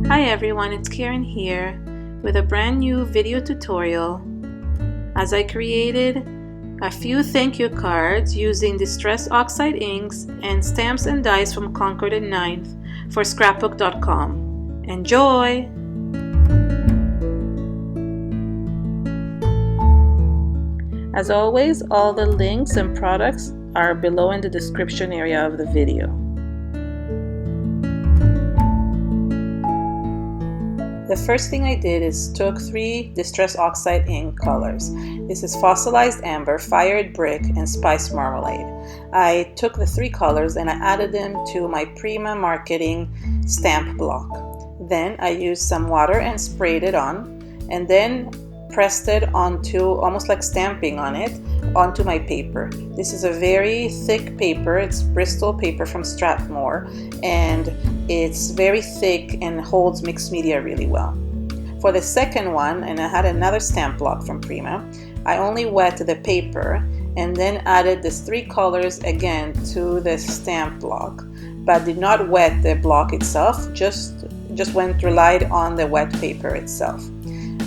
Hi everyone, it's Karen here with a brand new video tutorial as I created a few thank you cards using Distress Oxide Inks and stamps and dies from Concord and 9th for Scrapbook.com. Enjoy! As always, all the links and products are below in the description area of the video. The first thing I did is took 3 Distress Oxide ink colors. This is Fossilized Amber, Fired Brick, and Spice Marmalade. I took the 3 colors and I added them to my Prima Marketing stamp block. Then I used some water and sprayed it on, and then pressed it onto, almost like stamping on it, onto my paper. This is a very thick paper. It's Bristol paper from Strathmore, and it's very thick and holds mixed media really well. For the second one, and I had another stamp block from Prima, I only wet the paper and then added these 3 colors again to the stamp block, but did not wet the block itself, just relied on the wet paper itself.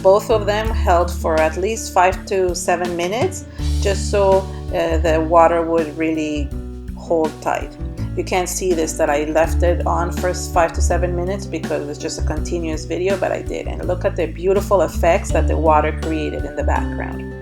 Both of them held for at least 5 to 7 minutes, just so the water would really hold tight. You can't see this, that I left it on for 5 to 7 minutes because it's just a continuous video, but I did. And look at the beautiful effects that the water created in the background.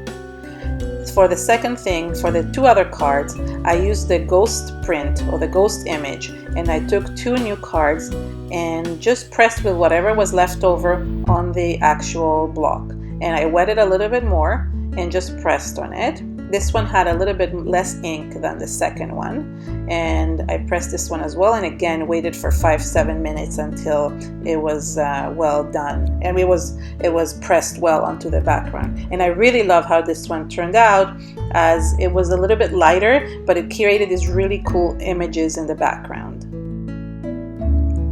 For the second thing, for the 2 other cards, I used the ghost print or the ghost image, and I took 2 new cards and just pressed with whatever was left over on the actual block. And I wetted a little bit more and just pressed on it. This one had a little bit less ink than the second one, and I pressed this one as well, and again waited for 5-7 minutes until it was well done, and it was pressed well onto the background. And I really love how this one turned out, as it was a little bit lighter, but it created these really cool images in the background.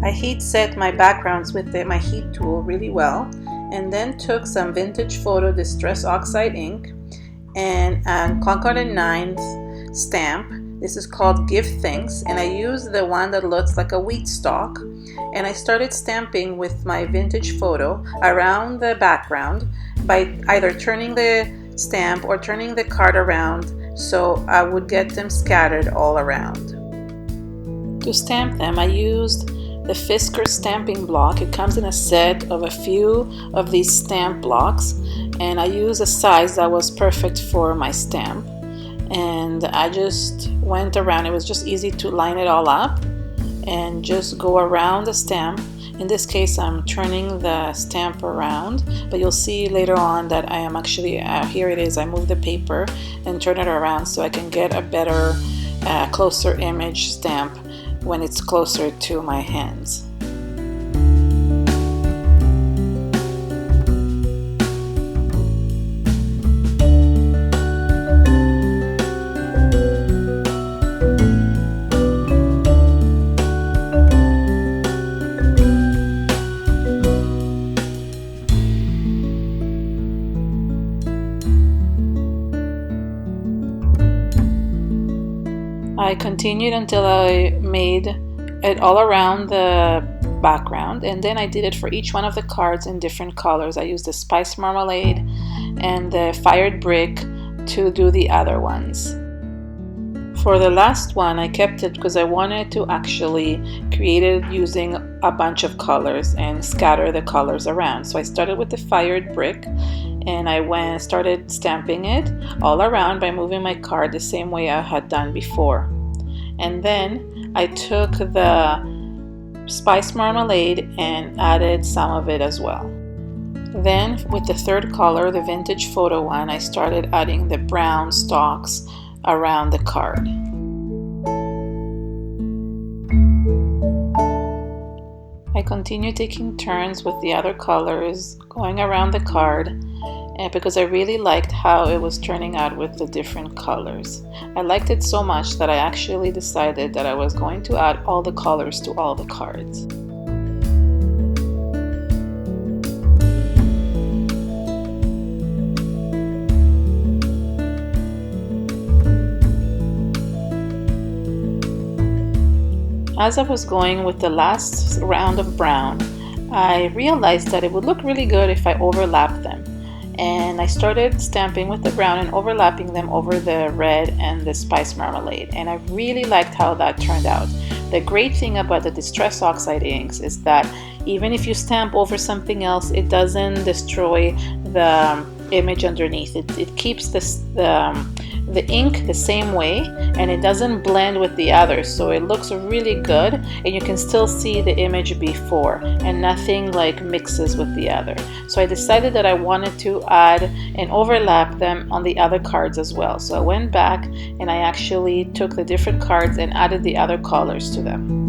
I heat set my backgrounds with my heat tool really well, and then took some Vintage Photo Distress Oxide ink and Concord and 9th stamp. This is called Give Thanks, and I used the one that looks like a wheat stalk, and I started stamping with my Vintage Photo around the background by either turning the stamp or turning the card around, so I would get them scattered all around. To stamp them, I used the Fisker stamping block. It comes in a set of a few of these stamp blocks, and I used a size that was perfect for my stamp, and I just went around. It was just easy to line it all up and just go around the stamp. In this case, I'm turning the stamp around, but you'll see later on that I am actually, here it is, I move the paper and turn it around so I can get a better, closer image stamp when it's closer to my hands. I continued until I made it all around the background, and then I did it for each one of the cards in different colors. I used the Spice Marmalade and the Fired Brick to do the other ones. For the last one, I kept it because I wanted to actually create it using a bunch of colors and scatter the colors around. So I started with the Fired Brick, and I started stamping it all around by moving my card the same way I had done before. And then I took the Spice Marmalade and added some of it as well. Then with the third color, the Vintage Photo one, I started adding the brown stalks around the card. I continued taking turns with the other colors, going around the card, because I really liked how it was turning out with the different colors. I liked it so much that I actually decided that I was going to add all the colors to all the cards. As I was going with the last round of brown, I realized that it would look really good if I overlapped them. And I started stamping with the brown and overlapping them over the red and the spice marmalade. And I really liked how that turned out. The great thing about the Distress Oxide inks is that even if you stamp over something else, it doesn't destroy the image underneath. It keeps the ink the same way, and it doesn't blend with the others, so it looks really good, and you can still see the image before, and nothing like mixes with the other. So I decided that I wanted to add and overlap them on the other cards as well. So I went back and I actually took the different cards and added the other colors to them.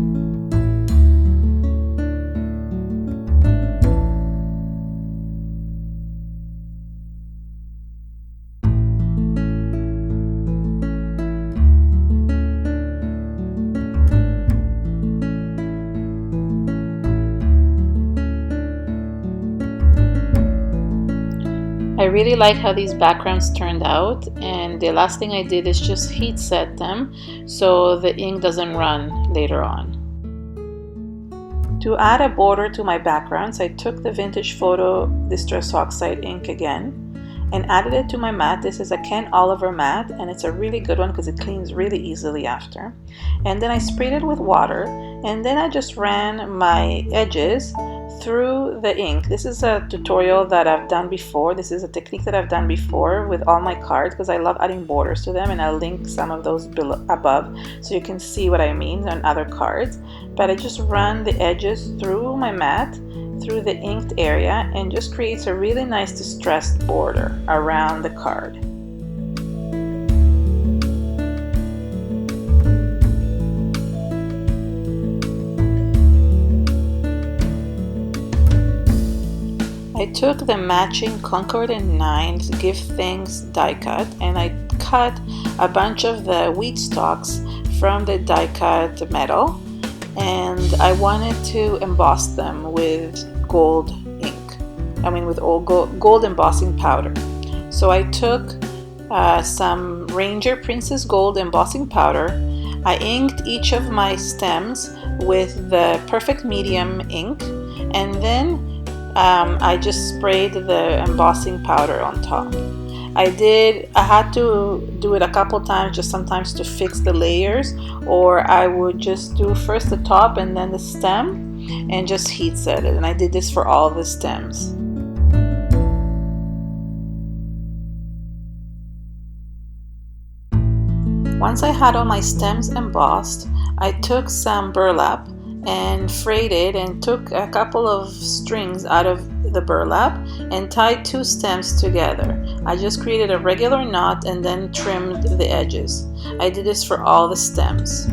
I really like how these backgrounds turned out, and the last thing I did is just heat set them so the ink doesn't run later on. To add a border to my backgrounds, I took the Vintage Photo Distress Oxide ink again and added it to my mat. This is a Ken Oliver mat, and it's a really good one because it cleans really easily after. And then I sprayed it with water, and then I just ran my edges through the ink. This is a tutorial that I've done before. This is a technique that I've done before with all my cards because I love adding borders to them, and I'll link some of those below, above, so you can see what I mean on other cards. But I just run the edges through my mat, through the inked area, and just creates a really nice distressed border around the card. I took the matching Concord and 9th Give Things die cut, and I cut a bunch of the wheat stalks from the die cut metal, and I wanted to emboss them with gold ink. With gold embossing powder. So I took some Ranger Princess Gold embossing powder. I inked each of my stems with the Perfect Medium ink, and then I just sprayed the embossing powder on top. I had to do it a couple times, just sometimes to fix the layers, or I would just do first the top and then the stem and just heat set it. And I did this for all the stems. Once I had all my stems embossed, I took some burlap and frayed it and took a couple of strings out of the burlap and tied two stems together. I just created a regular knot and then trimmed the edges. I did this for all the stems.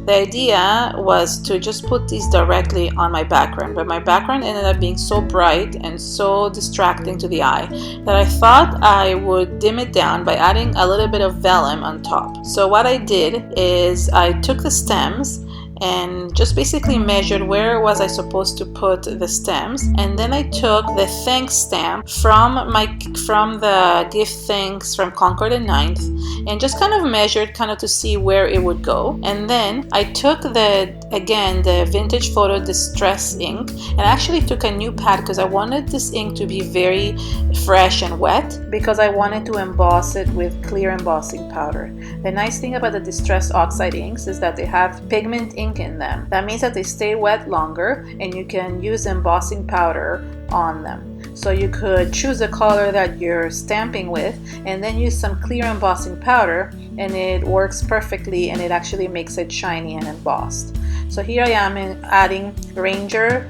The idea was to just put these directly on my background, but my background ended up being so bright and so distracting to the eye that I thought I would dim it down by adding a little bit of vellum on top. So what I did is I took the stems and just basically measured where was I supposed to put the stems, and then I took the thanks stamp from the gift thanks from Concord and 9th and just kind of measured to see where it would go. And then I took the Vintage Photo Distress ink and actually took a new pad because I wanted this ink to be very fresh and wet because I wanted to emboss it with clear embossing powder. The nice thing about the Distress Oxide inks is that they have pigment ink in them. That means that they stay wet longer and you can use embossing powder on them. So you could choose a color that you're stamping with and then use some clear embossing powder, and it works perfectly and it actually makes it shiny and embossed. So here I am adding Ranger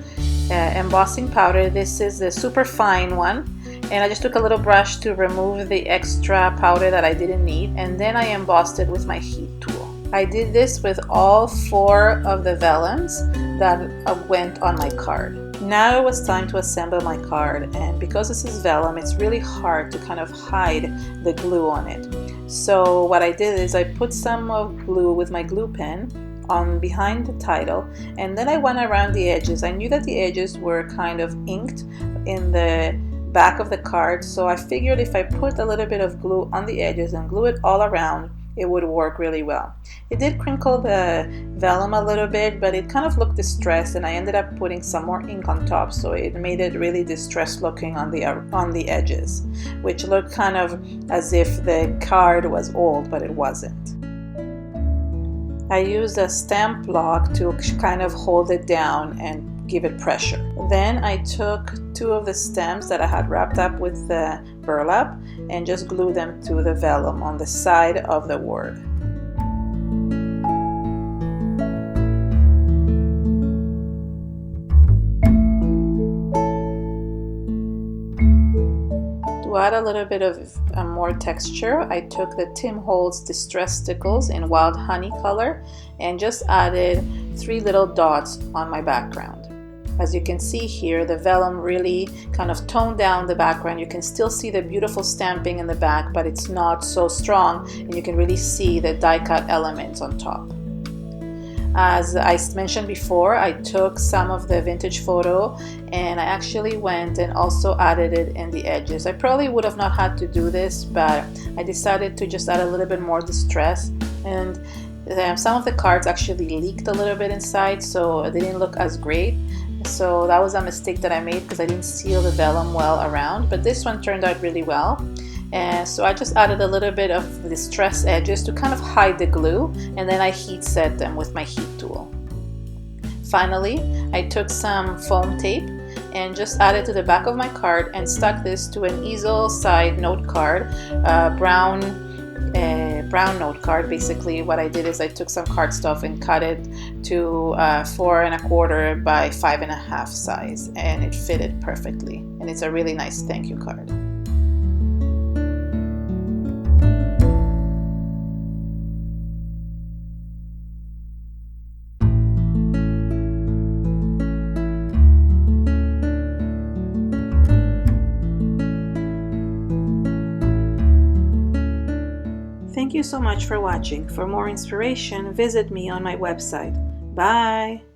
embossing powder. This is the super fine one, and I just took a little brush to remove the extra powder that I didn't need, and then I embossed it with my heat tool. I did this with all 4 of the vellums that went on my card. Now it was time to assemble my card, and because this is vellum, it's really hard to hide the glue on it. So what I did is I put some of glue with my glue pen on behind the title, and then I went around the edges. I knew that the edges were inked in the back of the card, so I figured if I put a little bit of glue on the edges and glue it all around, it would work really well. It did crinkle the vellum a little bit, but it kind of looked distressed, and I ended up putting some more ink on top, so it made it really distressed looking on the edges, which looked kind of as if the card was old, but it wasn't. I used a stamp block to kind of hold it down and give it pressure. Then I took 2 of the stamps that I had wrapped up with the burlap and just glued them to the vellum on the side of the word. To add a little bit of more texture, I took the Tim Holtz Distress Stickles in Wild Honey color and just added 3 little dots on my background. As you can see here, the vellum really kind of toned down the background. You can still see the beautiful stamping in the back, but it's not so strong, and you can really see the die cut elements on top. As I mentioned before, I took some of the vintage photo and I actually went and also added it in the edges. I probably would have not had to do this, but I decided to just add a little bit more distress, and some of the cards actually leaked a little bit inside, so they didn't look as great. So that was a mistake that I made because I didn't seal the vellum well around, but this one turned out really well. And so I just added a little bit of distress edges to kind of hide the glue, and then I heat set them with my heat tool. Finally, I took some foam tape and just added to the back of my card and stuck this to an easel side note card, brown note card. Basically what I did is I took some cardstock and cut it to 4 1/4 by 5 1/2 size, and it fitted perfectly, and it's a really nice thank you card. Thank you so much for watching. For more inspiration, visit me on my website. Bye!